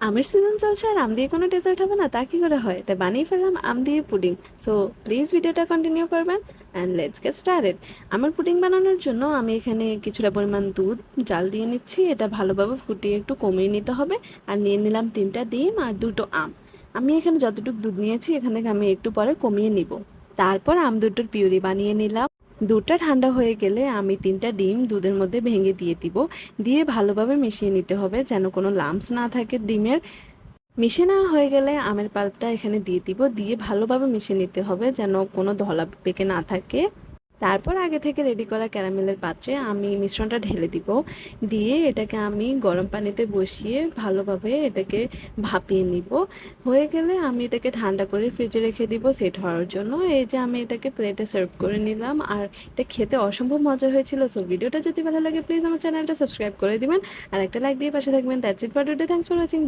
আমের সিজন চলছে আর আম দিয়ে কোনো ডেজার্ট হবে না, তা কি করে হয়? তাই বানিয়ে ফেললাম আম দিয়ে পুডিং। সো প্লিজ ভিডিওটা কন্টিনিউ করবেন অ্যান্ড লেটস গেট স্টার্টেড। আমার পুডিং বানানোর জন্য আমি এখানে কিছুটা পরিমাণ দুধ জাল দিয়ে নিচ্ছি। এটা ভালোভাবে ফুটিয়ে একটু কমিয়ে নিতে হবে। আর নিয়ে নিলাম 3টা ডিম আর 2টো আম। আমি এখানে যতটুকু দুধ নিয়েছি এখান থেকে আমি একটু পরে কমিয়ে নিব। তারপর আম দুটোর পিউরি বানিয়ে নিলাম। দুধটা ঠান্ডা হয়ে গেলে আমি 3টা ডিম দুধের মধ্যে ভেঙে দিয়ে দিব। দিয়ে ভালোভাবে মিশিয়ে নিতে হবে যেন কোনো লাম্পস না থাকে ডিমের। মিশে নেওয়া হয়ে গেলে আমের পাল্পটা এখানে দিয়ে দিব। দিয়ে ভালোভাবে মিশিয়ে নিতে হবে যেন কোনো ধলা পেকে না থাকে। তারপর আগে থেকে রেডি করা ক্যারামেলের পাত্রে আমি মিশ্রণটা ঢেলে দিব। দিয়ে এটাকে আমি গরম পানিতে বসিয়ে ভালোভাবে এটাকে ভাপিয়ে নিব। হয়ে গেলে আমি এটাকে ঠান্ডা করে ফ্রিজে রেখে দিব সেট হওয়ার জন্য। এই যে আমি এটাকে প্লেটে সার্ভ করে নিলাম। আর এটা খেতে অসম্ভব মজা হয়েছিল। সো ভিডিওটা যদি ভালো লাগে প্লিজ আমার চ্যানেলটা সাবস্ক্রাইব করে দিবেন আর একটা লাইক দিয়ে পাশে থাকবেন। That's it for today, thanks for watching.